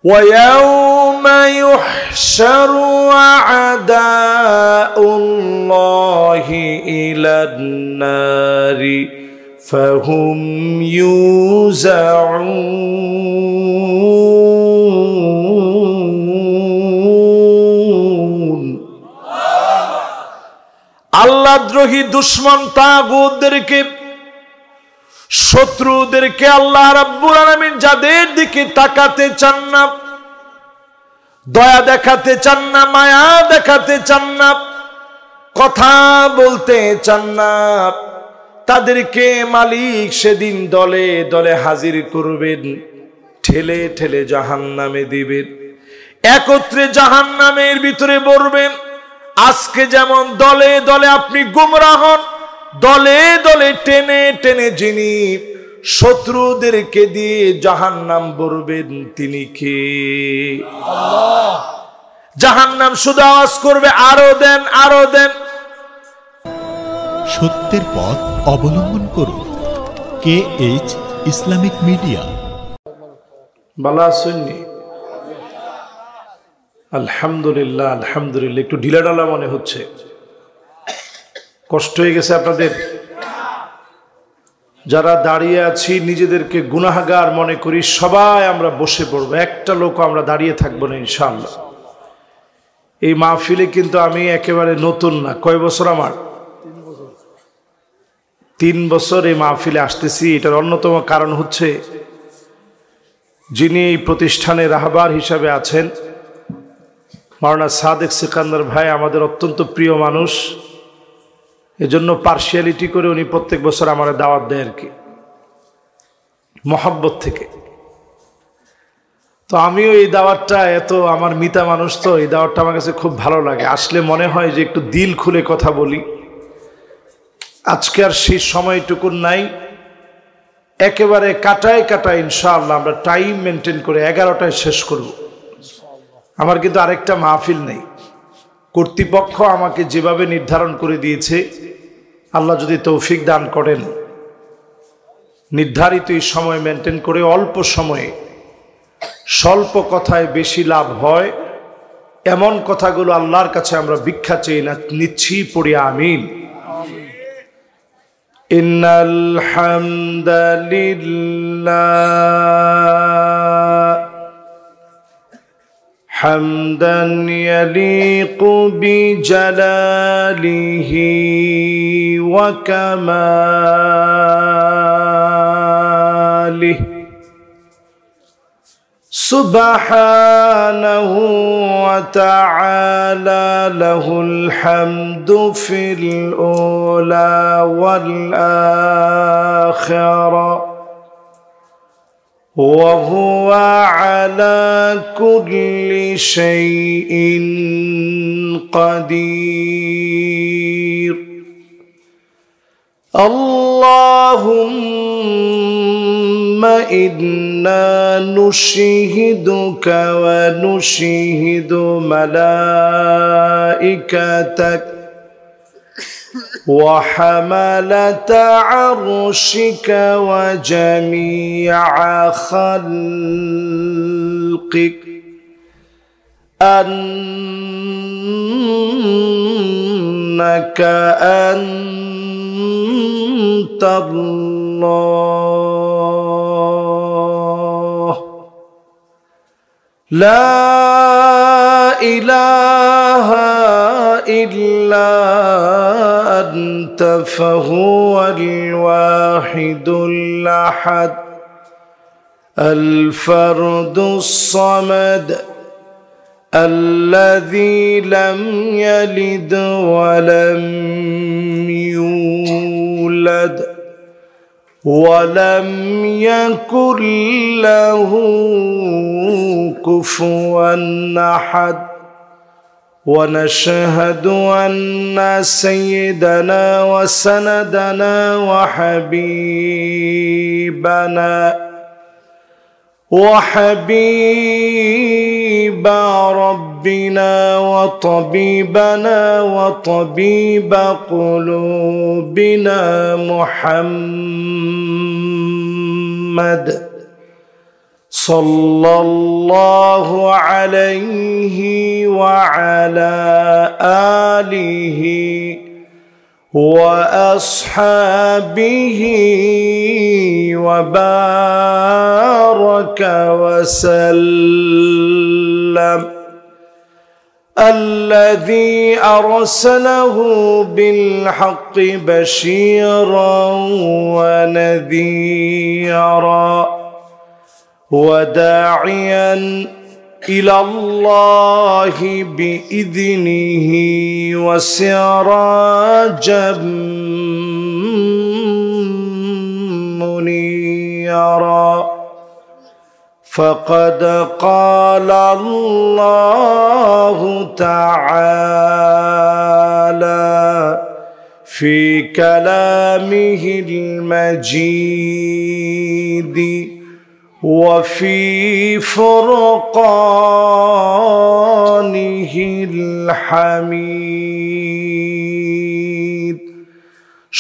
ويوم يحشر أعداء الله إلى النار فهم يوزعون আল্লাহ দ্রোহী দুশমন তাগুতদেরকে শত্রুদেরকে আল্লাহ রাব্বুল আলামিন যাদের দিকে তাকাতে চান না, দয়া দেখাতে চান না, মায়া দেখাতে চান না, কথা বলতে চান না, তাদেরকে মালিক সেদিন দলে দলে হাজির করবেন, ঠেলে ঠেলে জাহান্নামে দিবেন, একত্রে জাহান্নামের ভিতরে ভরবেন। আজকে যেমন দলে দলে আপনি গোমরাহ হন, দলে দলে টেনে টেনে যিনি শত্রুদেরকে দিয়ে জাহান্নাম ভরবেন তিনি কে? আল্লাহ। জাহান্নাম শুধু আওয়াজ করবে, আরো দেন, আরো দেন। সত্যের পথ অবলম্বন করুন। KH Islamic media. বালা শুননি? আলহামদুলিল্লাহ, আলহামদুলিল্লাহ। একটু ঢিলাঢালা মনে হচ্ছে, কষ্ট হয়ে গেছে আপনাদের? যারা দাঁড়িয়ে আছি নিজেদেরকে গুনাহগার মনে করি, সবাই আমরা বসে পড়বো, একটা লোক আমরা দাঁড়িয়ে থাকবো না ইনশাআল্লাহ। এই মাহফিলে কিন্তু আমি একেবারে নতুন না। কয় বছর আমার? 3 বছর এই মাহফিলে আসতেছি। এটার অন্যতম কারণ হচ্ছে যিনি এই প্রতিষ্ঠানের রাহবার হিসাবে আছেন মাওলানা সাদেক সিকান্দার ভাই, আমাদের অত্যন্ত প্রিয় মানুষ। এজন্য পার্সিয়ালিটি করে উনি প্রত্যেক বছর আমার দাওয়াত দেয় আর কি, মহব্বত থেকে। তো আমিও এই দাওয়াতটা, এত আমার মিতা মানুষ তো, এই দাওয়াতটা আমার কাছে খুব ভালো লাগে। আসলে মনে হয় যে একটু দিল খুলে কথা বলি। আজকে আর সেই সময়টুকু নাই, একেবারে কাটায় কাটায় ইনশাআল্লাহ আমরা টাইম মেনটেন করে 11টায় শেষ করব। আমার কিন্তু আরেকটা মাহফিল নেই। কর্তৃপক্ষ আমাকে যেভাবে নির্ধারণ করে দিয়েছে, আল্লাহ যদি তৌফিক দান করেন, নির্ধারিত এই সময় মেনটেন করে অল্প সময়ে স্বল্প কথায় বেশি লাভ হয় এমন কথাগুলো আল্লাহর কাছে আমরা ভিক্ষা চেয়ে নিচ্ছি। পড়ি আমিন। ইন্নাল হামদালিল্লাহ حمدا يليق بجلاله وكماله سبحانه وتعالى له الحمد في الأولى والآخرة وهو على كل شيء قدير اللهم إنا نشهدك ونشهد ملائكتك وحملة عرشك وجميع خلقك أنك أنت الله لا إله إلا أنت فهو الواحد الأحد الفرد الصمد الذي لم يلد ولم يولد ولم يكن له كفوا أحد ونشهد أن سيدنا وسندنا وحبيب ربنا وطبيبنا وطبيب قلوبنا محمد صلى الله عليه وعلى آله وأصحابه وبارك وسلم الذي أرسله بالحق بشيرا ونذيرا وداعيا إلى الله بإذنه وسراجا منيرا فقد قال الله تعالى في كلامه المجيد وفي فرقانه الحميد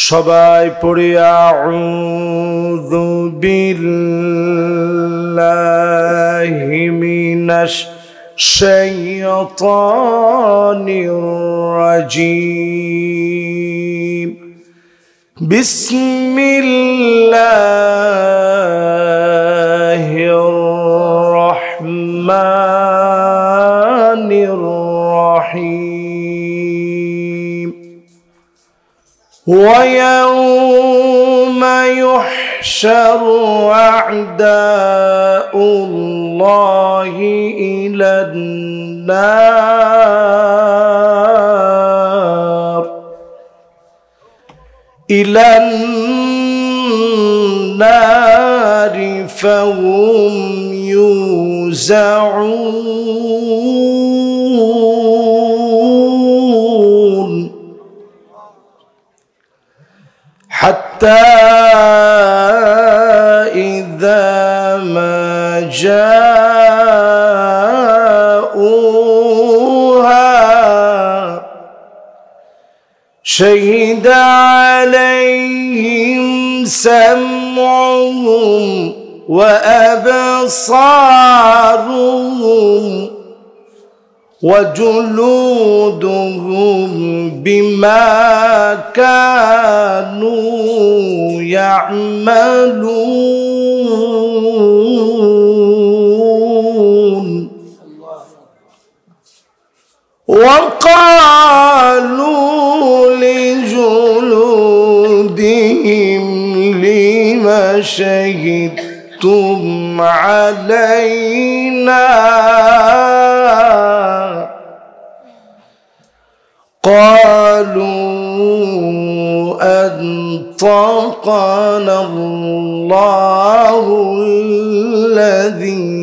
সবাই পড়ি আউযু বিল্লাহি মিনাশ শাইতানির রাজীম বিসমিল্লাহির রহমানির রহিম ويوم يحشر أعداء الله إلى النار فهم يوزعون حتى إذا ما جاءوها شهد عليهم سمعهم وأبصارهم وجلودهم بما كانوا يعملون وقالوا لجلودهم لم شهدتم علينا قالوا أنطقنا الله الذي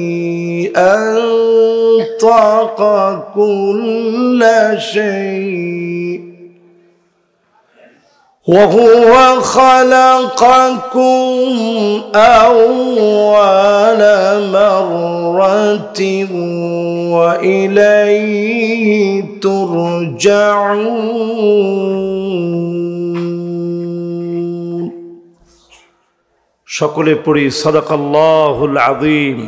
أنطق كل شيء وهو خلقكم أول مرة وإليه ترجعون সকলে পড়ি সাদাকাল্লাহুল আযীম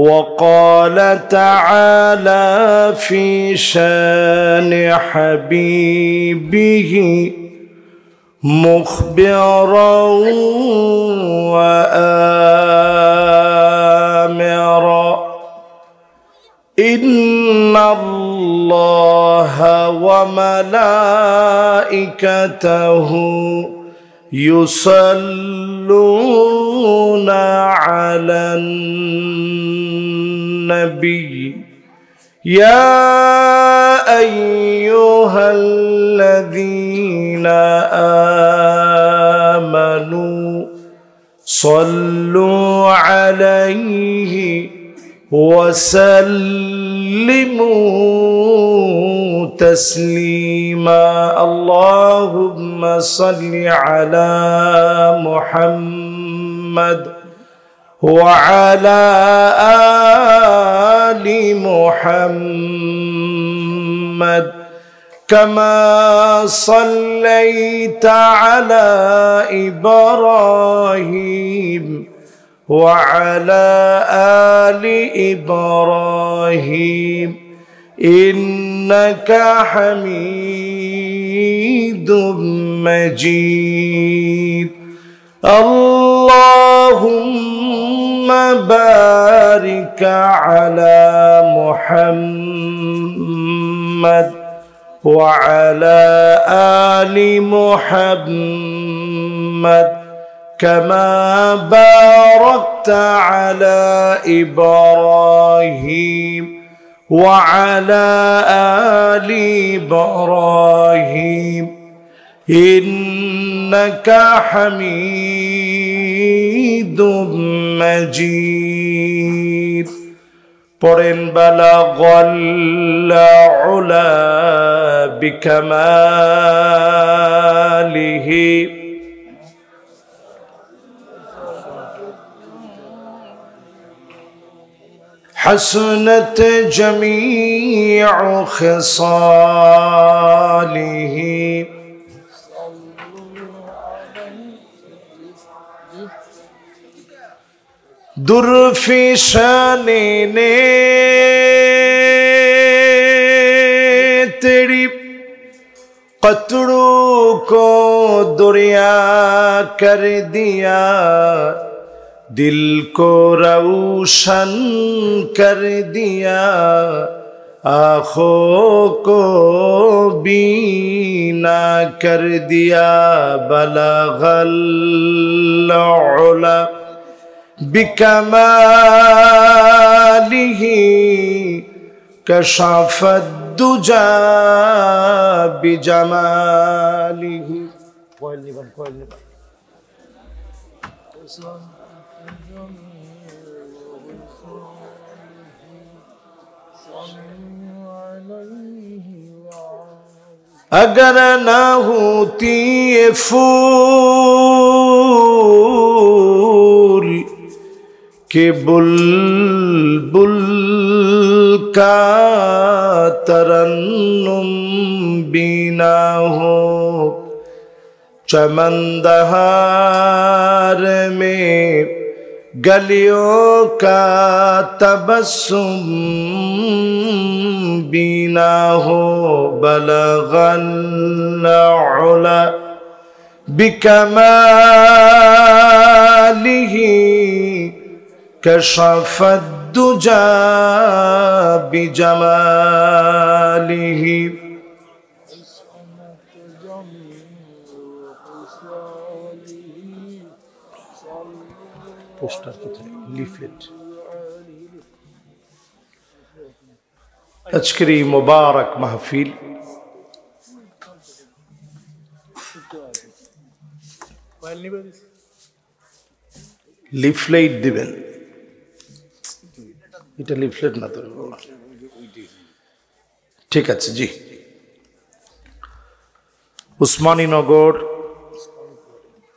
وقال تعالى في شان حبيبه مخبرا وآمرا إن الله وملائكته يصلون على النبي يا أيها الذين آمنوا صلوا عليه وسلموا تسليما اللهم صل على محمد وعلى آل محمد كما صليت على إبراهيم وعلى آل إبراهيم إنك حميد مجيد اللهم بارك على محمد وعلى آل محمد كما باركت على إبراهيم وعلى آل إبراهيم إنك حميد مجيد পড়েন বালাগাল উলা বিকামালিহি حسنت جميع خصاله दुर्फिशाने ने तेरी कतरों को दरिया कर दिया दिल को रोशन कर दिया आँखों को बीना कर दिया बलगल उला बिकमालिही कशाफ दुजा बिजमालिही अगर ना होती ये फूल के बुलबुल का तरन्नुम बिना हो चमनदहार में गलियों का तबस्सुम बिना हो बलगल उला बिकमालिही कशफ दुजा बिजमालिही पोस्टर কোথায় লিফলেট আজকের এই মোবারক মাহফিল লিফলেট দিবেন এটা লিফলেট না তো ঠিক আছে জি উসমানীনগর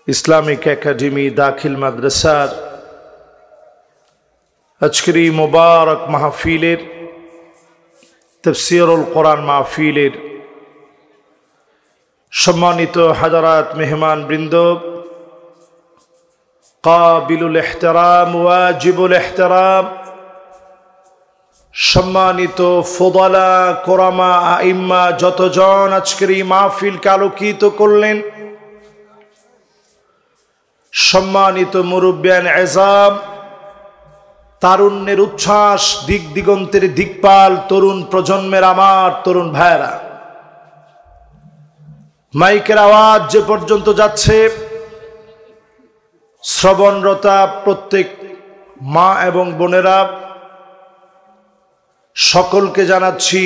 ইসলামিক একাডেমি দাখিল মাদ্রাসার আজকের এই মোবারক মাহফিলের তাফসীরুল কোরআন মাহফিলের সম্মানিত হাজারাত মেহমান বৃন্দ কাবিলুল ইহতিরাম ওয়াজিবুল ইহতিরাম সম্মানিত ফুদালা কোরামা আইম্মা যতজন আজকের এই মাহফিলকে আলোকিত করলেন সম্মানিত মুরব্বিয়ান এজাম তারুণ্যের উচ্ছ্বাস দিক দিগন্তের দিকপাল তরুণ প্রজন্মের আমার তরুণ ভাইরা মাইকের আওয়াজ যে পর্যন্ত যাচ্ছে শ্রবণরতা প্রত্যেক মা এবং বোনেরা সকলকে জানাচ্ছি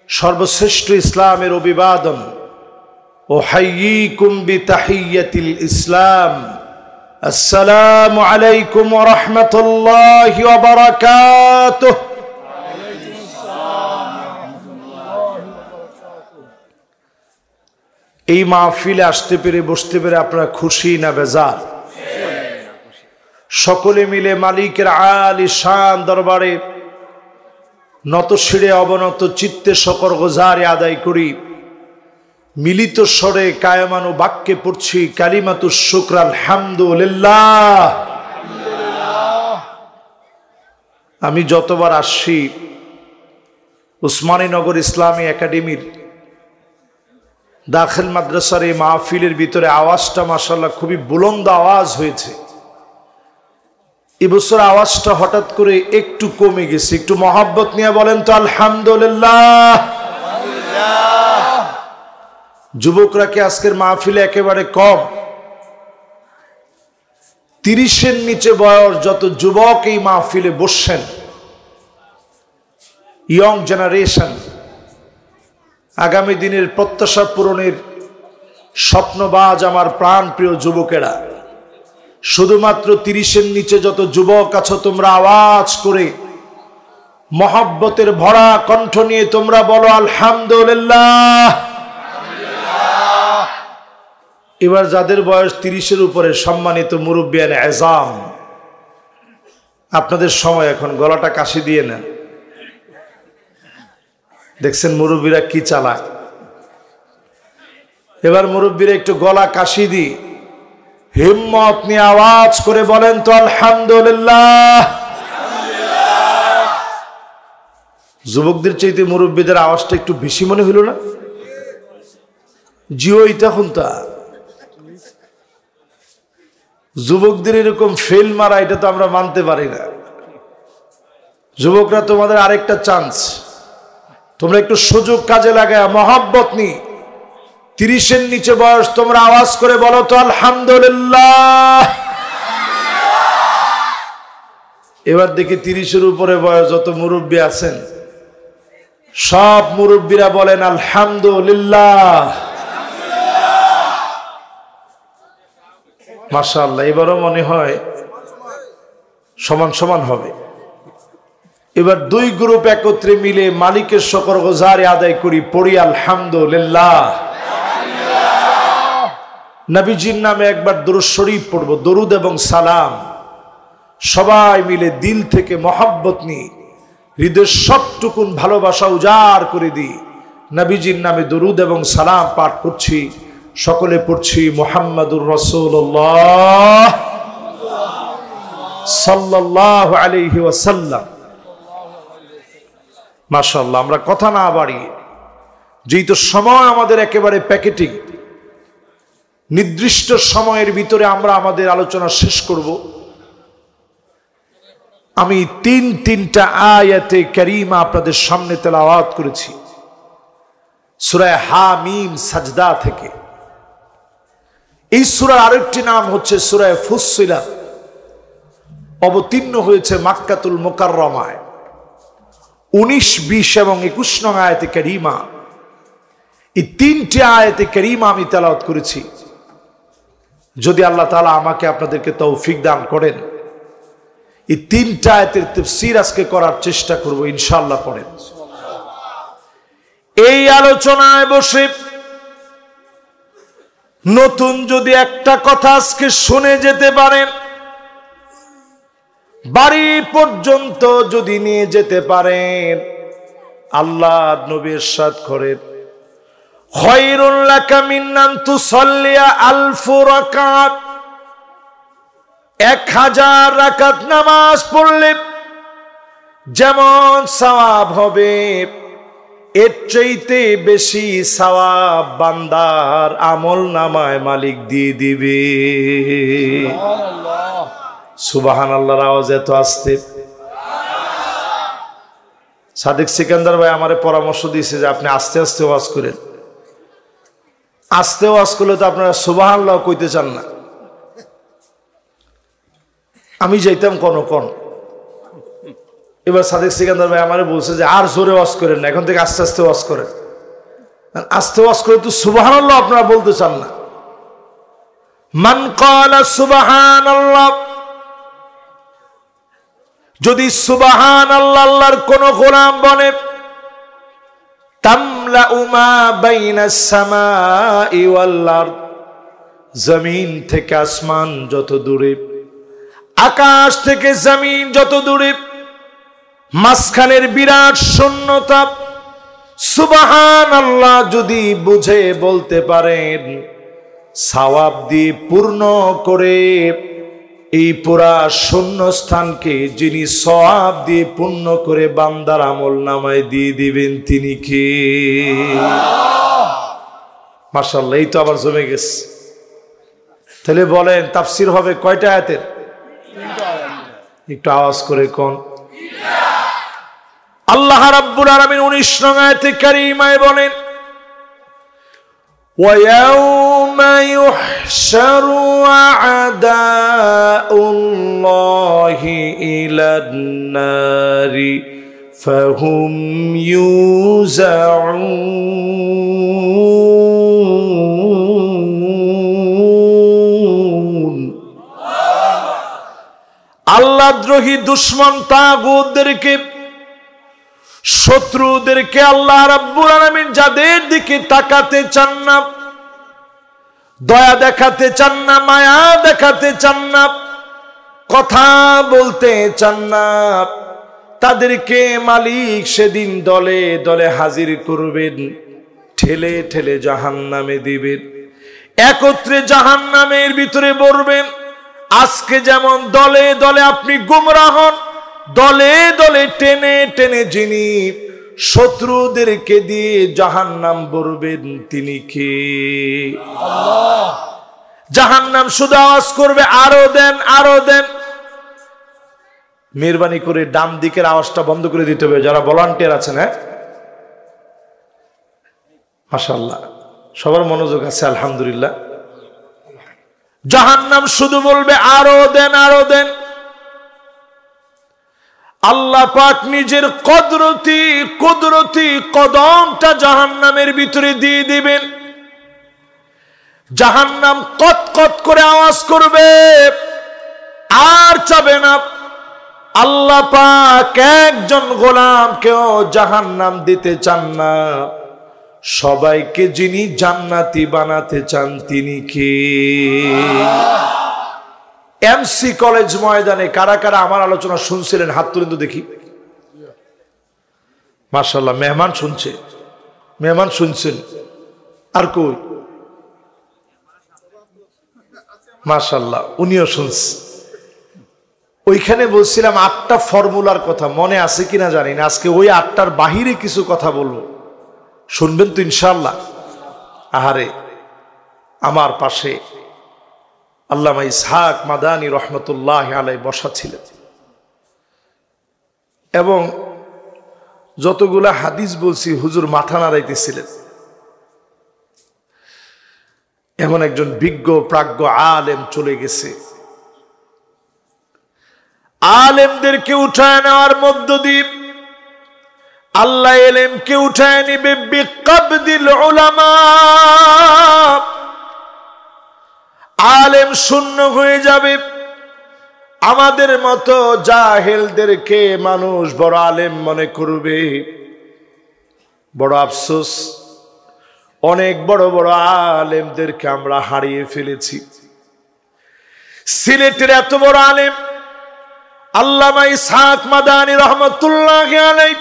সর্বশ্রেষ্ঠ ইসলামের অভিবাদন ওহাইয়িকুম বিতাহিয়াতিল ইসলাম আসসালামু আলাইকুম ওয়া রাহমাতুল্লাহি ওয়া বারাকাতুহু। এই মাহফিলে আসতে পেরে বসতে পেরে আপনারা খুশি না বেজার? সকলে মিলে মালিকের আলী শান দরবারে নত শিরে অবনত চিত্তে শকর গুজারি আদায় করি। মিলিত স্বরে কায়মানু বাক্যে পড়ছি কালিমাতুশ শুকর আলহামদুলিল্লাহ। আমি যতবার আসছি উসমানীনগর ইসলামী একাডেমির দাখিল মাদ্রাসার এই মাহফিলের ভিতরে আওয়াজটা মাশাআল্লাহ খুবই বুলন্দ আওয়াজ হয়েছে। এবছর আওয়াজটা হঠাৎ করে একটু কমে গেছে। একটু মহব্বত নিয়ে বলেন তো আলহামদুলিল্লাহ। যুবকরা কি আজকের মাহফিলে একেবারে কম? 30-এর নিচে বয়স যত যুবক এই মাহফিলে বসছেন, ইয়ং জেনারেশন, আগামী দিনের প্রত্যাশা পূরণের স্বপ্নবাজ আমার প্রাণ প্রিয় যুবকেরা, শুধুমাত্র 30-এর নিচে যত যুবক আছো তোমরা আওয়াজ করে মহব্বতের ভরা কণ্ঠ নিয়ে তোমরা বলো আলহামদুলিল্লাহ। এবার যাদের বয়স 30-এর উপরে, সম্মানিত মুরব্বিয়ান আযম, আপনাদের সময় এখন, গলাটা কাশি দিয়ে নেন। দেখছেন মুরব্বীরা কি চালায়। এবার মুরব্বীরা একটু গলা কাশি দিয়ে হিম্মত নিয়ে আওয়াজ করে বলেন তো আলহামদুলিল্লাহ। যুবকদের চাইতে মুরব্বীদের আওয়াজটা একটু বেশি মনে হইল না? জিও তখন তা যুবকদের এরকম ফেল মারা, এটা তো আমরা মানতে পারি না। যুবকরা, তোমাদের আরেকটা চান্স, তোমরা একটু সুযোগ কাজে লাগায় মহব্বত নি 30-এর নিচে বয়স তোমরা আওয়াজ করে বলো তো আলহামদুলিল্লাহ। এবার দেখি 30-এর উপরে বয়স যত মুরব্বী আছেন সব মুরব্বীরা বলেন আলহামদুলিল্লাহ। মাশাআল্লাহ, এবারও মনে হয় সমান সমান হবে। এবার দুই গ্রুপ একত্রে মিলে মালিকের শুকর গুজারি আদায় করি, পড়ি আলহামদুলিল্লাহ। নবীজির নামে একবার দরুদ শরীফ পড়ব, দরুদ এবং সালাম সবাই মিলে দিল থেকে মহব্বত নিয়ে হৃদয়ের সবটুকুন ভালোবাসা উজাড় করে দিই। নবীজির নামে দরুদ এবং সালাম পাঠ করছি, সকলে পড়ছি মুহাম্মাদুর রাসূলুল্লাহ সাল্লাল্লাহু আলাইহি ওয়াসাল্লাম। মাশাআল্লাহ, আমরা কথা না বাড়িয়ে, যেহেতু সময় আমাদের একেবারে প্যাকেটিং, নির্দিষ্ট সময়ের ভিতরে আমরা আমাদের আলোচনা শেষ করব। আমি তিনটা আয়াতে কারিমা আপনাদের সামনে তেলাওয়াত করেছি সূরা হামিম সাজদা থেকে। এই সূরার আরেকটি নাম হচ্ছে সূরা ফুসসিলাত, অবতীর্ণ হয়েছে মক্কাতুল মুকাররমায়। 19, 20 এবং 21 নং আয়াতে কারিমা, এই তিনটি আয়াতে কারিমা আমি তেলাওয়াত করেছি। যদি আল্লাহ তাআলা আমাকে আপনাদেরকে তৌফিক দান করেন, এই তিনটা আয়াতের তাফসীর আজকে করার চেষ্টা করব ইনশাআল্লাহ। পড়েন। এই আলোচনায় বসে নতুন যদি একটা কথা আজকে শুনে যেতে পারেন, বাড়ি পর্যন্ত যদি নিয়ে যেতে পারেন, আল্লাহ নবী ইরশাদ করেন খায়রুল লাকা মিন আন তুসাল্লিয়া আলফু রাকাত, 1000 রাকাত নামাজ পড়লে যেমন সওয়াব হবে, এর চাইতে বেশি সওয়াব বান্দার আমল নামায় মালিক দিয়ে দিবে। সুবহানাল্লাহর আওয়াজ এত আসতে। সাদিক সিকান্দার ভাই আমারে পরামর্শ দিয়েছে যে আপনি আস্তে আস্তে ওয়াজ করেন। আস্তে ওয়াজ করলে তো আপনারা সুবহানাল্লাহ কইতে চান না। আমি যাইতাম কোন এবার সাদিক সিকান্দার ভাই আমারে বলছে যে আর জোরে ওয়াজ করেন না, এখন থেকে আস্তে আস্তে ওয়াজ করেন। আস্তে ওয়াজ করে তো সুবহানাল্লাহ আপনারা বলতে চান না। মান ক্বালা সুবহানাল্লাহ, যদি সুবহানাল্লাহ আল্লাহর কোন গোলাম বলে, তামলাউ মা বাইনাস সামাই ওয়াল আরদ, জমিন থেকে আসমান যত দূরে, আকাশ থেকে জমিন যত দূরে, মাঝখানের বিরাট শূন্যতা সুবহানাল্লাহ যদি বুঝে বলতে পারেন, সওয়াব দিয়ে পূর্ণ করে এই পুরা শূন্য স্থানকে যিনি সওয়াব দিয়ে পূর্ণ করে বান্দার আমল নামায় দিয়ে দিবেন তিনি কে? মাশাআল্লাহ, এই তো আবার জমে গেছে। তাহলে বলেন তাফসীর হবে কয়টা আয়াতের? একটু আওয়াজ করে কোন? আল্লাহ রাব্বুল আলামিন 19 নং আয়াতে কারীমায় বলেন, وَيَوْمَ يُحْشَرُ أَعْدَاءُ اللَّهِ إِلَى النَّارِ فَهُمْ يُوزَعُونَ। আল্লাহদ্রোহী দুশমন তাগুতদেরকে, শত্রুদেরকে আল্লাহ রাব্বুল আলামিন যাদের দিকে তাকাতে চান না, দয়া দেখাতে চান না, মায়া দেখাতে চান না, কথা বলতে চান না, তাদেরকে মালিক সেদিন দলে দলে হাজির করবেন, ঠেলে ঠেলে জাহান্নামে দিবেন, একত্রে জাহান্নামের ভিতরে ভরবেন। আজকে যেমন দলে দলে আপনি গুমরাহ হন, দলে দলে টেনে টেনে যিনি শত্রুদেরকে দিয়ে জাহান্নাম ভরবেন তিনি কে? আল্লাহ। জাহান্নাম শুধু আওয়াজ করবে, আরো দেন, আরো দেন। মেহরবানি করে ডান দিকের আওয়াজটা বন্ধ করে দিতে হবে যারা ভলান্টিয়ার আছেন। হ্যাঁ, মাশাআল্লাহ, সবার মনোযোগ আছে আলহামদুলিল্লাহ। জাহান্নাম শুধু বলবে আরো দেন, আরো দেন। আল্লাহ পাক নিজের কুদরতি কদমটা জাহান্নামের ভিতরে দিয়ে দিবেন। জাহান্নাম কত কত করে আওয়াজ করবে, আর চাবে না। আল্লাহ পাক একজন গোলামকেও জাহান্নাম দিতে চান না। সবাইকে যিনি জান্নাতি বানাতে চান তিনি কে? এমসি কলেজ ময়দানে কারা কারা আমার আলোচনা শুনছিলেন হাত তুলেন তো দেখি। মাশাআল্লাহ, মেহমান শুনছে, মেহমান শুনছেন। আর কই? মাশাআল্লাহ, উনিও শুনছে। ওইখানে বলছিলাম 8টা ফর্মুলার কথা, মনে আছে কিনা জানি না। আজকে ওই 8টার বাহিরে কিছু কথা বলবো, শুনবেন তো ইনশাআল্লাহ। আহারে, আমার পাশে আল্লামা ইসহাক মাদানী রহমতুল্লাহ আলাইহি বসা ছিলেন এবং যতগুলা হাদিস বলছি হুজুর মাথা নাড়াইতেছিলেন। এমন একজন বিজ্ঞ প্রাজ্ঞ আলেম চলে গেছে। আলেমদেরকে উঠায় নেওয়ার মধ্য দিয়ে আল্লাহ এলেমকে উঠায় নিবে বিকবদিল উলামা। আলেম শূন্য হয়ে যাবে। আমাদের মতো জাহেলদেরকে মানুষ বড় আলেম মনে করবে। বড় আফসোস, অনেক বড় বড় আলেমদেরকে আমরা হারিয়ে ফেলেছি। সিলেটের এত বড় আলেম আল্লামা ইসহাক মাদানী রহমতুল্লাহ আলাইহি,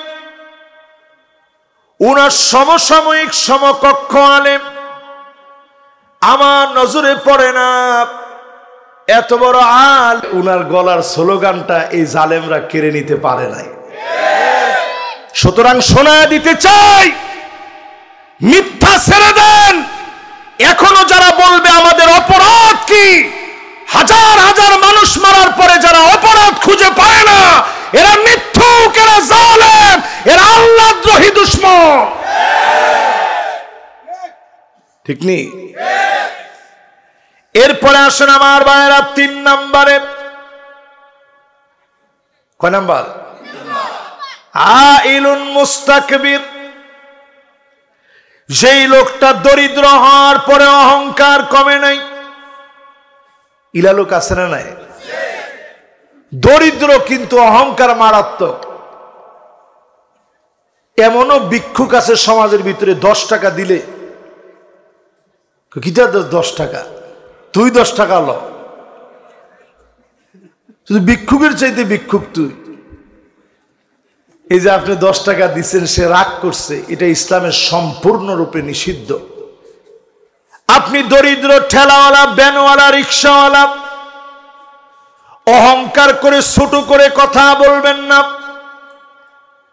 উনার সমসাময়িক সমকক্ষ আলেম আমার নজরে পড়ে না। এত বড় আল, উনার গলার স্লোগানটা এই জালেমরা কেড়ে নিতে পারে নাই। সুতরাং শোনা দিতে চাই, মিথ্যা ছেড়ে দেন। এখনো যারা বলবে আমাদের অপরাধ কি, হাজার হাজার মানুষ মারার পরে যারা অপরাধ খুঁজে পায় না, এরা মিথ্যুক, এরা জালেম, এরা আল্লাহদ্রোহী দুশমন। ঠিক নেই? এরপরে আসেন আমার ভাইয়েরা 3 নম্বরে। কয় নাম্বার? আইলুন মুস্তাকবির। যেই লোকটা দরিদ্র হওয়ার পরে অহংকার কমে নাই। ইলা লোক আছে না নাই? দরিদ্র কিন্তু অহংকার মারাত্মক। এমনও ভিক্ষুক আছে সমাজের ভিতরে, 10 টাকা দিলে কিটা 10 টাকা, তুই 10 টাকা ল। শুধু ভিক্ষুকের চাইতে ভিক্ষুক তুই। এই যে আপনি 10 টাকা দিচ্ছেন, সে রাগ করছে, এটা ইসলামের সম্পূর্ণরূপে নিষিদ্ধ। আপনি দরিদ্র ঠেলাওয়ালা, ভ্যানওয়ালা, রিক্সাওয়ালা, অহংকার করে ছোট করে কথা বলবেন না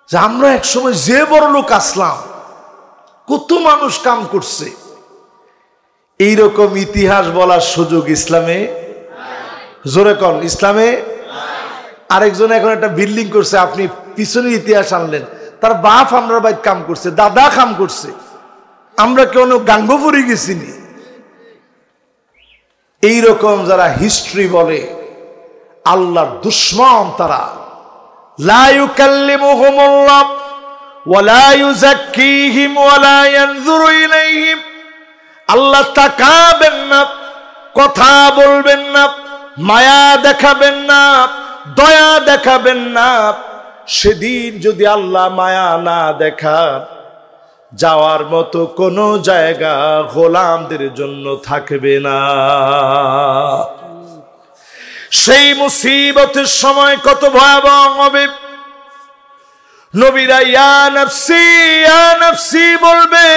যে আমরা একসময় যে বড় লোক আসলাম, কত মানুষ কাম করছে। এইরকম ইতিহাস বলার সুযোগ ইসলামে, জোরে কন, ইসলামে। আরেকজন এখন একটা বিল্ডিং করছে, আপনি পিছনে ইতিহাস আনলেন, তার বাপ আমরা বাইত কাম করছে, দাদা কাম করছে, আমরা কেউ গাঙ্গপুরি গেছিনি। এইরকম যারা হিস্ট্রি বলে আল্লাহর দুশমন তারা। লা ইউকাল্লিমুহুমুল্লাহ ওয়া লা ইউযাক্কিহিম ওয়া লা ইয়ানজুরু ইলাইহিম। আল্লাহ তাকাবেন না, কথা বলবেন না, মায়া দেখাবেন না, দয়া দেখাবেন না। সেদিন যদি আল্লাহ মায়া না দেখান, যাওয়ার মতো কোনো জায়গা গোলামদের জন্য থাকবে না। সেই মুসিবতের সময় কত ভয়াবহ হবে। নবীরা ইয়া নাফসি বলবে,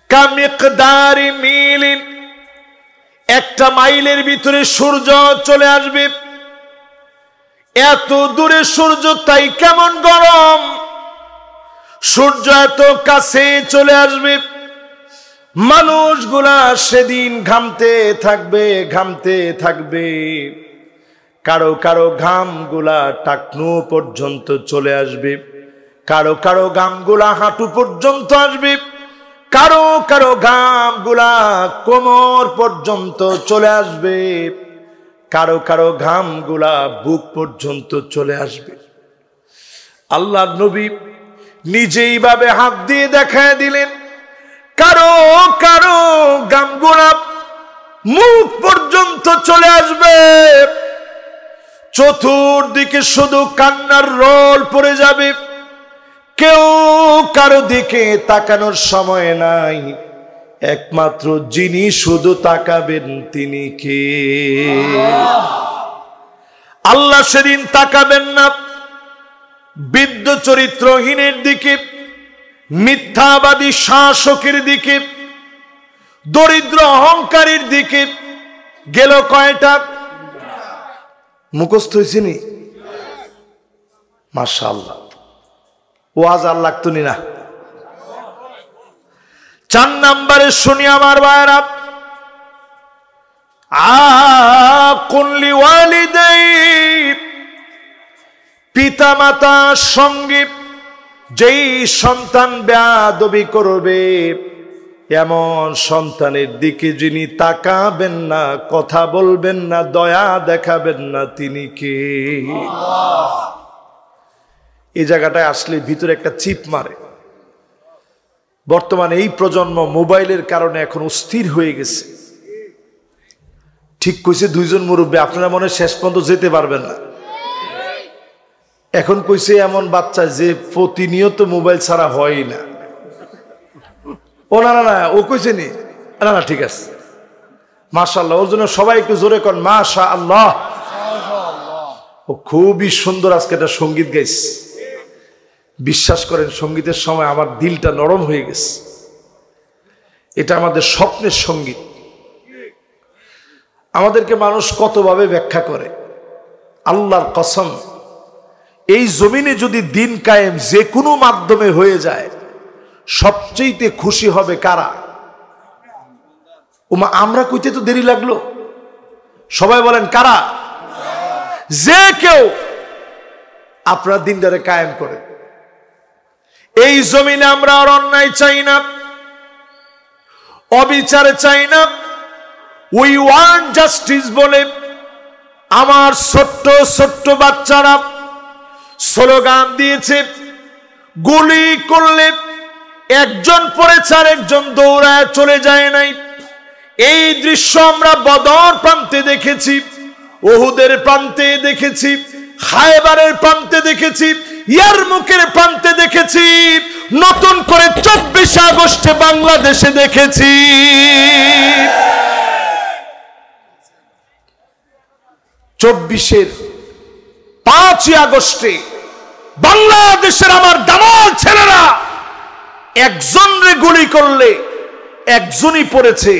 কামিকদারি মিলিন, একটা মাইলের ভিতরে সূর্য চলে আসবে। এত দূরে সূর্য, তাই কেমন গরম। সূর্য এত কাছে চলে আসবে, মানুষগুলা সেদিন ঘামতে থাকবে। কারো কারো ঘামগুলা টাকনু পর্যন্ত চলে আসবে, কারো কারো ঘামগুলা হাঁটু পর্যন্ত আসবে, কারো কারো ঘামগুলা কোমর পর্যন্ত চলে আসবে, কারো কারো ঘামগুলা বুক পর্যন্ত চলে আসবে। আল্লাহর নবী নিজেই ভাবে হাত দিয়ে দেখায় দিলেন, কারো কারো ঘামগুলা মুখ পর্যন্ত চলে আসবে। চতুর্দিকে শুধু কান্নার রোল পড়ে যাবে, কেউ কারো দিকে তাকানোর সময় নাই। একমাত্র যিনি শুধু তাকাবেন তিনি কে? আল্লাহ সেদিন তাকাবেন না বিদ্য চরিত্রহীনের দিকে, মিথ্যাবাদী শাসকের দিকে, দরিদ্র অহংকারীর দিকে। গেল কয়টা? মুখস্থ হয়েছে নি? মাশাআল্লাহ, ওয়াজ আর লাগতো নি না। 4 নম্বরে শুনি আমার ভাইরা, আকুন লিওয়ালিদাই, পিতা মাতার সঙ্গে যেই সন্তান বেয়াদবি করবে, এমন সন্তানের দিকে যিনি তাকাবেন না, কথা বলবেন না, দয়া দেখাবেন না, তিনি কে? এই জায়গাটায় আসলে ভিতরে একটা চিপ মারে। বর্তমানে এই প্রজন্ম মোবাইলের কারণে এখন অস্থির হয়ে গেছে। ঠিক কইছে 2 জন মুরব্বী, আপনারা মনে শেষ পর্যন্ত যেতে পারবেন না। এখন কইছে এমন বাচ্চা যে প্রতিনিয়ত মোবাইল ছাড়া হয় না। ও না না না, ও কইছে নি? না না, ঠিক আছে, মাশাআল্লাহ। ওর জন্য সবাই একটু জোরে কর মাশাআল্লাহ। ও খুবই সুন্দর আজকে একটা সঙ্গীত গাইছে। বিশ্বাস করেন, সঙ্গীতের সময় আমার দিলটা নরম হয়ে গেছে। এটা আমাদের স্বপ্নের সঙ্গীত। আমাদেরকে মানুষ কতভাবে ব্যাখ্যা করে, আল্লাহর কসম, এই জমিনে যদি দিন কায়েম যে কোনো মাধ্যমে হয়ে যায়, সবচেয়ে খুশি হবে কারা? ওমা, আমরা কইতে তো দেরি লাগলো। সবাই বলেন কারা? যে কেউ আপনার দিনটারে কায়েম করে। এই জমিনে আমরা আর অন্যায় চাই না, অবিচার চাই না। উই ওয়ান্ট জাস্টিস বলে আমার ছোট্ট ছোট্ট বাচ্চারা স্লোগান দিয়েছে। গুলি করলে একজন পড়েছে আর একজন দৌড়ায় চলে যায় নাই। এই দৃশ্য আমরা বদর প্রান্তে দেখেছি, উহুদের প্রান্তে দেখেছি, খায়বারের প্রান্তে দেখেছি, ইয়ারমুকের প্রান্তে দেখেছি, নতুন করে 24 আগস্টে বাংলাদেশে দেখেছি। 24-এর 5 আগস্টে বাংলাদেশের আমার দামাল ছেলেরা একজনরে গুলি করলে একজনই পড়েছে,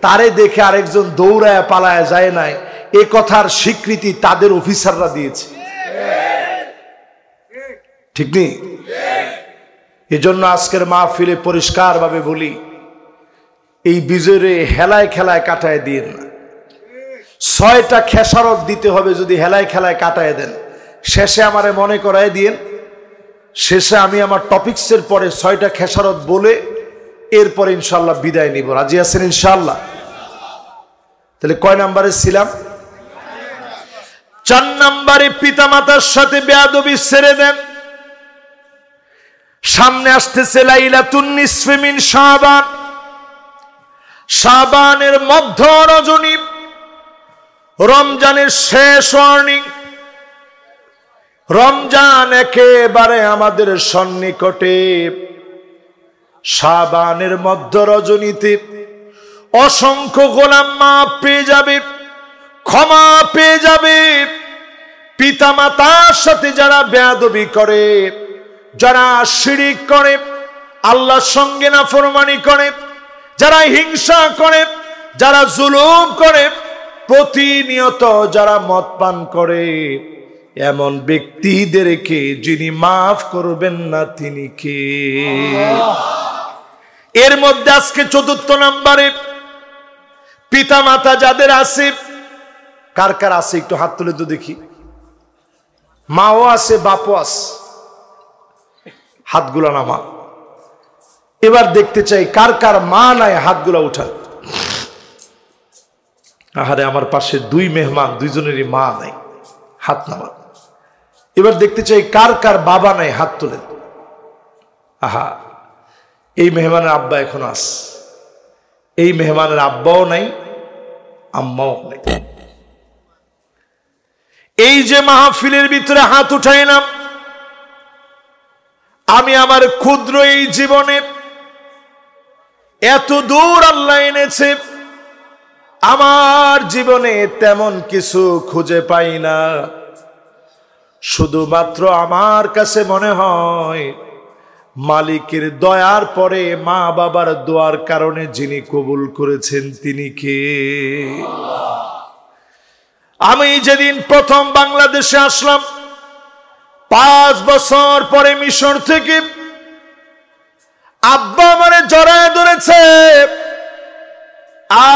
তারে দেখে আরেকজন দৌড়ায় পালায় যায় নাই। এ কথার স্বীকৃতি তাদের অফিসাররা দিয়েছে, ঠিক নেই? এজন্য আজকের মাহফিলে পরিষ্কার ভাবে বলি, এই বিজয়রে হেলায় খেলায় কাটায় দিন না। 6টা খেসারত দিতে হবে, যদি হেলায় খেলায় কাটায় দেন, শেষে আমারে মনে করায় দিন, শেষে আমি আমার টপিকসের পরে 6টা খেসারত বলে এরপরে ইনশাল্লাহ বিদায় নিব। রাজি আছেন ইনশাল্লাহ? তাহলে কয় নাম্বারে ছিলাম? 4 নাম্বারে পিতামাতার সাথে বেয়াদবি ছেড়ে দেন। সামনে আসতেছে লাইলাতুন নিসফি মিন শাবান, শাবানের মধ্য রজনী, রমজানের শেষ ওয়ার্নিং। রমজান একেবারে আমাদের সন্নিকটে। শাবানের মধ্য রজনীতে অসংখ্য গোলাম মাফ পেয়ে যাবে, ক্ষমা পেয়ে যাবে। পিতামাতার সাথে যারা বেয়াদবি করে, যারা শিরিক করে, আল্লাহর সঙ্গে নাফরমানি করে, যারা হিংসা করে, যারা জুলুম করে, প্রতিনিয়ত যারা মদ পান করে, এমন ব্যক্তিদেরকে যিনি মাফ করবেন না তিনি কে? এর মধ্যে আজকে 4র্থ নাম্বারে পিতামাতা যাদের আছে, কার কার আছে একটু হাত তুলে তো দেখি। মাও আছে, বাপও আছে, হাতগুলা নামা। এবার দেখতে চাই কার কার মা নাই, হাতগুলা উঠান। আহারে, আমার পাশে 2 মেহমান, 2জনেরই মা নাই, হাত নামা। এবার দেখতে চাই কার কার বাবা নাই, হাত তোলেন। আহা, এই মেহমানের আব্বা এখন আস, এই মেহমানের আব্বাও নাই, আম্মাও নাই। এই যে মাহফিলের ভিতরে হাত উঠাইলাম, আমি আমার ক্ষুদ্র এই জীবনে এত দূর আল্লাহ এনেছে, আমার জীবনে তেমন কিছু খুঁজে পাই না। শুধুমাত্র আমার কাছে মনে হয় মালিকের দয়ার পরে মা বাবার দোয়ার কারণে যিনি কবুল করেছেন তিনি কে? আমি যেদিন প্রথম বাংলাদেশে আসলাম, 5 বছর পরে মিশর থেকে, আব্বা আমারে জড়ায় ধরেছে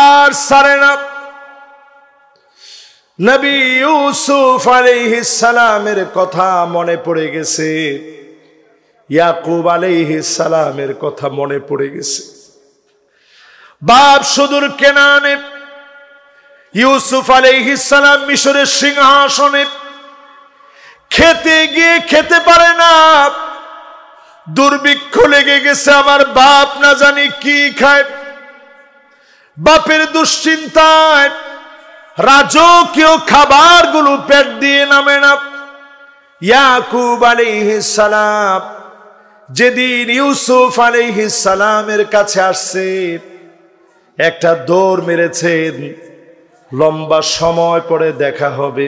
আর ছাড়ে না। নবী ইউসুফ আলাইহিস সালামের কথা মনে পড়ে গেছে, ইয়াকুব আলাইহিস সালামের কথা মনে পড়ে গেছে। বাপ সুদূর কেনানে, ইউসুফ আলাইহিস সালাম মিশরের সিংহাসনে, খেতে গিয়ে খেতে পারে না, দুর্ভিক্ষ লেগে গেছে। আমার বাপ না জানি কি খায়, বাপের দুশ্চিন্তায় রাজকীয় খাবারগুলো পেট দিয়ে নামে না। ইয়াকুব আলাইহিস সালাম যেদিন ইউসুফ আলাইহিস সালামের কাছে আসছে, একটা দৌড় মেরেছেন, লম্বা সময় পরে দেখা হবে,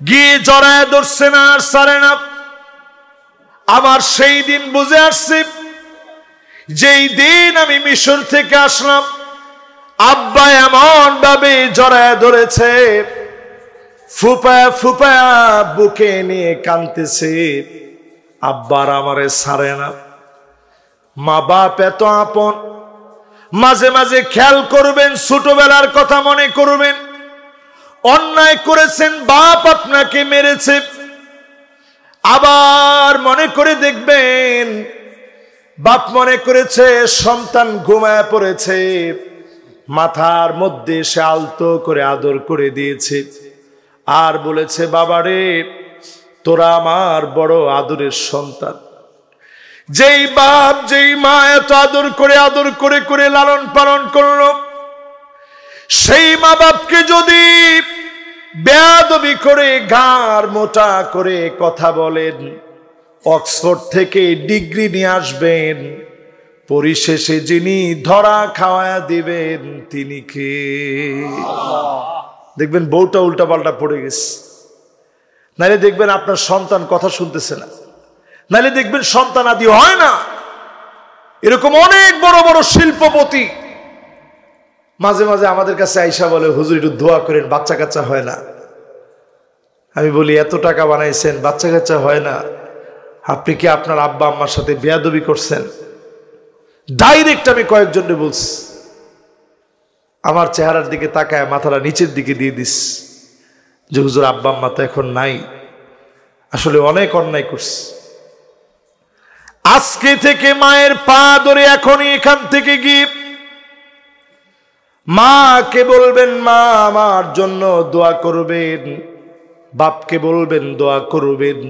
গিয়ে জড়ায় ধরছে না আর ছাড়ে না। আমার সেই দিন বুঝে আসছে, যেই দিন আমি মিশর থেকে আসলাম, আব্বা এমন ভাবে জড়ায় ধরেছে, ফুপায়া ফুপায়া বুকে নিয়ে কাঁদতেছে, আব্বার আমারে ছাড়ে না। মা বাপ এত আপন, মাঝে মাঝে খেয়াল করবেন, ছোটবেলার কথা মনে করবেন। অন্যায় করেছেন, বাপ আপনাকে মেরেছে, আবার মনে করে দেখবেন বাপ মনে করেছে সন্তান ঘুমায় পড়েছে, মাথার মধ্যে সে আলতো করে আদর করে দিয়েছে, আর বলেছে, বাবারে তোরা আমার বড় আদরের সন্তান। যেই বাপ যেই মা এত আদর করে করে লালন পালন করলো, সেই মা বাপকে যদি বেয়াদবি করে ঘাড় মোটা করে কথা বলেন, অক্সফোর্ড থেকে ডিগ্রি নিয়ে আসবেন, পরিশেষে যিনি ধরা খাওয়া দিবেন তিনি কে? দেখবেন বউটা উল্টা পাল্টা পড়ে গেছে, নাইলে দেখবেন আপনার সন্তান কথা শুনতেছে না, নাইলে দেখবেন সন্তান আদি হয় না। এরকম অনেক বড় বড় শিল্পপতি মাঝে মাঝে আমাদের কাছে আইসা বলে, হুজুর একটু দোয়া করেন, বাচ্চা কাচ্চা হয় না। আমি বলি, এত টাকা বানাইছেন, বাচ্চা কাচ্চা হয় না, আপনি কি আপনার আব্বা আম্মার সাথে বেয়াদবি করছেন? ডাইরেক্ট আমি কয়েকজনে বলছি, আমার চেহারার দিকে তাকায় মাথাটা নিচের দিকে দিয়ে দিস যে হুজুর আব্বা আম্মা তো এখন নাই, আসলে অনেক অন্যায় করছি। আজকে থেকে মায়ের পা ধরে এখনই এখান থেকে গিয়ে মাকে বলবেন, মা আমার জন্য দোয়া করবেন, বাপকে বলবেন দোয়া করবেন।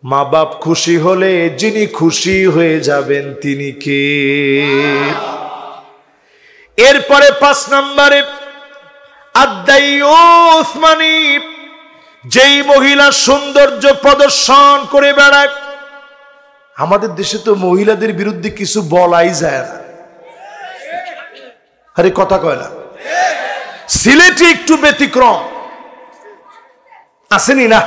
মা বাপ খুশি হলে যিনি খুশি হয়ে যাবেন তিনি কে? এরপরে 5 নম্বরে আদ-দাইয়ুস মানে যেই মহিলা সৌন্দর্য প্রদর্শন করে বেড়ায়। আমাদের দেশে তো মহিলাদের বিরুদ্ধে কিছু বলাই যায় না, আরে কথা কয় না। সিলেটে একটু ব্যতিক্রম, আসেনি না?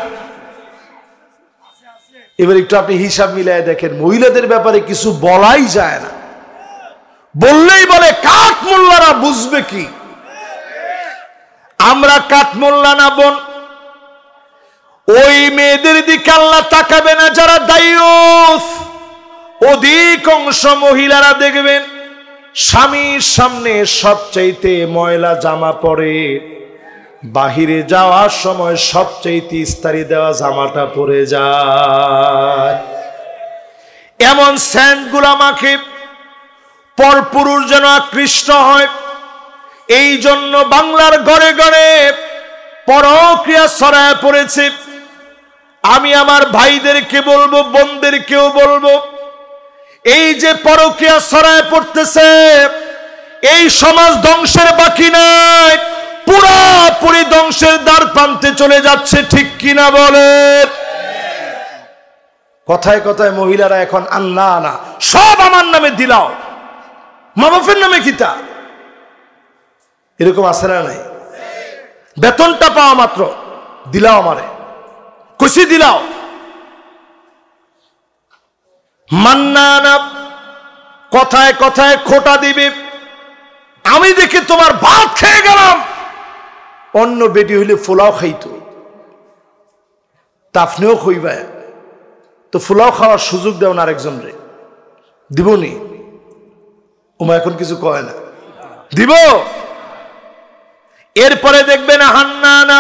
এবার একটু আপনি হিসাব মিলাই দেখেন, মহিলাদের ব্যাপারে কিছু বলাই যায় না, বললেই বলে কাঠ মোল্লারা বুঝবে কি। আমরা কাঠ মোল্লা না বোন, ওই মেয়েদের দিকে আল্লাহ তাকাবে না যারা দাইয়ুস। অধিকাংশ মহিলারা দেখবেন স্বামীর সামনে সবচাইতে ময়লা জামা পরে, বাহিরে যাওয়ার সময় সবচাইতে ইস্তারি দেওয়া জামাটা পরে যায়। এমন সেন্টগুলা মাখে পরপুরুষ যেন আকৃষ্ট হয়। এই জন্য বাংলার ঘরে ঘরে পরক্রিয়া ছড়ায় পড়েছে। আমি আমার ভাইদেরকে বলবো, বোনদেরকেও বলবো, এই যে পরক্রিয়া ছড়ায় পড়তেছে, এই সমাজ ধ্বংসের বাকি নাই, পুরোপুরি ধ্বংসের দ্বার প্রান্তে চলে যাচ্ছে, ঠিক কিনা বলে? কথায় কথায় মহিলারা এখন আল্লাহ না, সব আমার নামে দিলাও, মা বাপের নামে কিতা, এরকম আছে না নাই? বেতনটা পাওয়া মাত্র দিলাও, আমারে খুশি দিলাও। মান্নানা কথায় কথায় খোটা দিবে, আমি দেখে তোমার ভাত খেয়ে গেলাম। অন্য বেটি হইলে ফুলাও খাইতো, তা আপনিও খইবা, তো ফুলাও খাওয়ার সুযোগ দেও না আরেকজন রে, দিবনি? ওমা এখন কিছু কয় না, দিব। এরপরে দেখবেন হান্নানা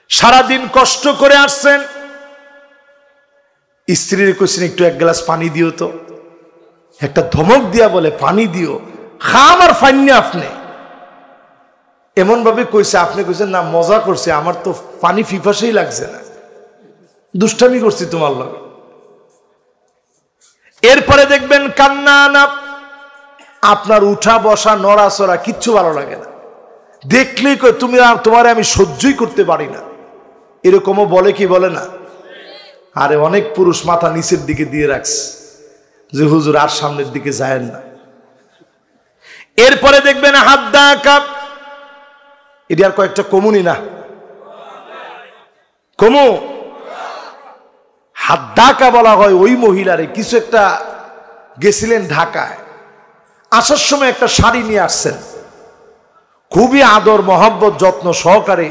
সারাদিন কষ্ট করে আসছেন, স্ত্রীর কোশ্চেন একটু 1 গ্লাস পানি দিও তো, একটা ধমক দিয়া বলে পানি দিও, খাম আর ফাইনি আপনি এমন ভাবে কইছে, আপনি কইছেন না মজা করছে, আমার তো পানি পিপাসাই লাগছে না, দুষ্টামি করছি তোমার লগে। এরপরে দেখবেন কান্নানা, আপনার উঠা বসা নড়াচড়া কিচ্ছু ভালো লাগে না, দেখলেই কই তুমি আর তোমারে আমি সহ্যই করতে পারি না, এরকমও বলে কি বলে না? আরে অনেক পুরুষ মাথা নিচের দিকে দিয়ে রাখছে যে হুজুর আর সামনের দিকে যায় না। এরপরে দেখবেন হাদ্দা কাপ, এটি আর কয়েকটা কমুনি না, কমু হাদ্দাকা বলা হয় ওই মহিলারে। কিছু একটা গেছিলেন ঢাকায়, আসার সময় একটা শাড়ি নিয়ে আসছেন, খুবই আদর মহব্বত যত্ন সহকারে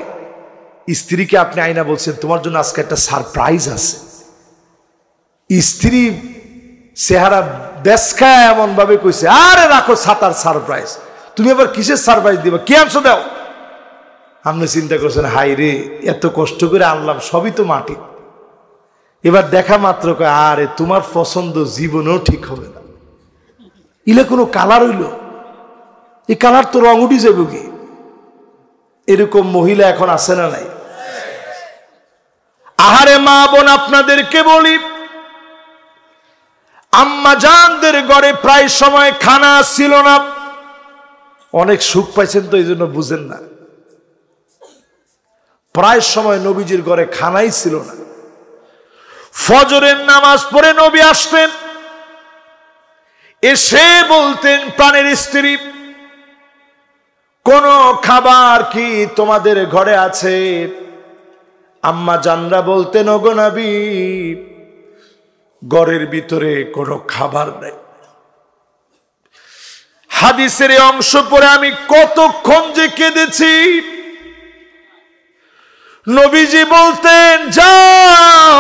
স্ত্রীকে আপনি আইনা বলছেন তোমার জন্য আজকে একটা সারপ্রাইজ আছে। স্ত্রী চেহারা বেসখায় এমন ভাবে কইছে, আরে রাখো ছাতার সারপ্রাইজ, তুমি আবার কিসের সারপ্রাইজ দিবা, কি আনছো দাও। আপনি চিন্তা করছেন, হাই রে এত কষ্ট করে আনলাম, সবই তো মাটি। এবার দেখা মাত্র কয়, আরে তোমার পছন্দ জীবনেও ঠিক হবে না, ইলে কোনো কালার হইল, এই কালার তো রং উঠি যাবে কি। এরকম মহিলা এখন আছে না নাই? আহারে মা বোন, আপনাদেরকে বলি, আম্মা জানদের ঘরে প্রায় সময় খানা ছিল না, অনেক সুখ পাইছেন তো এই জন্য বুঝেন না। প্রায় সময় নবীজির ঘরে খানাই ছিল না। ফজরের নামাজ পড়ে নবী আসতেন, এসে বলতেন প্রাণের স্ত্রী, কোন খাবার কি তোমাদের ঘরে আছে? আম্মা জানরা বলতেন, ওগো নবী ঘরের ভিতরে কোনো খাবার নেই। হাদিসের এই অংশ পড়ে আমি কতক্ষণ যে কেঁদেছি। নবীজি বলতেন যাও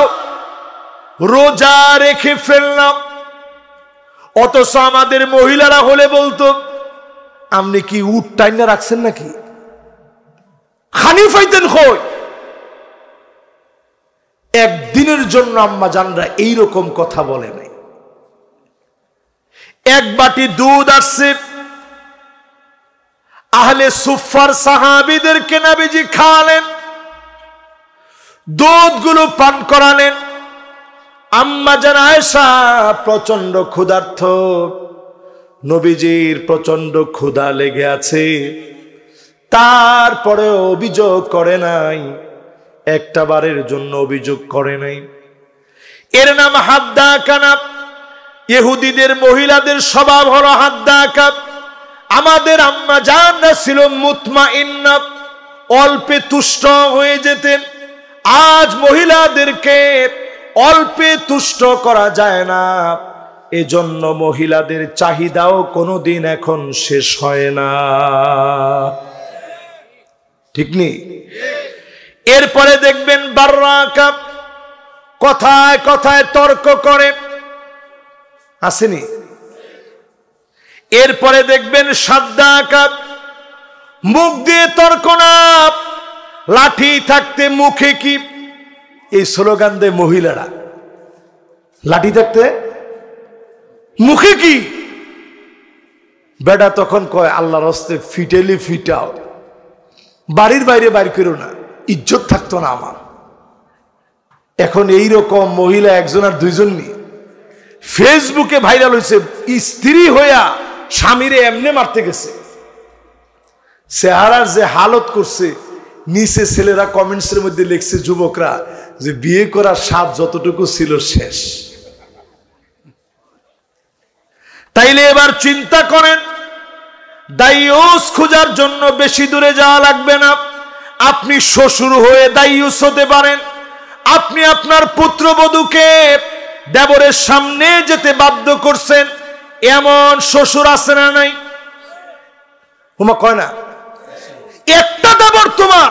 রোজা রেখে ফেললাম, অথচ আমাদের মহিলারা হলে বলতো আপনি কি উট টাইনা রাখছেন নাকি, খানি ফাইতেন কই। একদিনের জন্য আম্মা জানরা এইরকম কথা বলে নাই। এক বাটি দুধ আসছে, আহলে সুফার সাহাবীদেরকে নবীজি খাওয়ালেন, দুধগুলো পান করালেন। আম্মা জান আয়েশা প্রচন্ড ক্ষুধার্ত, নবীজির প্রচন্ড ক্ষুধা লেগে আছে, তারপরে অভিযোগ করে নাই, একটা বারের জন্য অভিযোগ করে নাই। এর নাম হাদ্দাকানা। ইহুদিদের মহিলাদের স্বভাব হলো হাদ্দাকা। আমাদের আম্মা জানরা ছিল মুতমাইন্না, অল্পে তুষ্ট হয়ে যেতেন। আজ মহিলাদেরকে অল্পে তুষ্ট করা যায় না, এজন্য মহিলাদের চাহিদাও কোনোদিন এখন শেষ হয় না, ঠিক নেই? এরপরে দেখবেন বাররাকা, কথায় কথায় তর্ক করে, আসেনি? এরপরে দেখবেন সাদ্দাকা, মুখ দিয়ে তর্ক না, লাঠি থাকতে মুখে কি, এই স্লোগান দেয় মহিলারা, লাঠি থাকতে মুখে কি। বেটা তখন কয় আল্লাহর হস্তে ফিটেলি ফিটাও, বাড়ির বাইরে বাইর করো না, ইজ্জত থাকতো না আমার। এখন এইরকম মহিলা একজন আর দুইজন নি, ফেসবুকে ভাইরাল হয়েছে, স্ত্রী হইয়া স্বামীরে এমনি মারতে গেছে, চেহারার যে হালত করছে। নিচে ছেলেরা কমেন্টসের মধ্যে লিখছে, যুবকরা, যে বিয়ে করার স্বাদ যতটুকু ছিল শেষ। তাইলে এবার চিন্তা করেন, দায়ুস খোঁজার জন্য বেশি দূরে যাওয়া লাগবে না। আপনি শ্বশুর হয়ে দায়ুস হতে পারেন। আপনি আপনার পুত্রবধূকে দেবরের সামনে যেতে বাধ্য করছেন, এমন শ্বশুর আছে না নাই? ওমা কয় না, একটা দেবর তোমার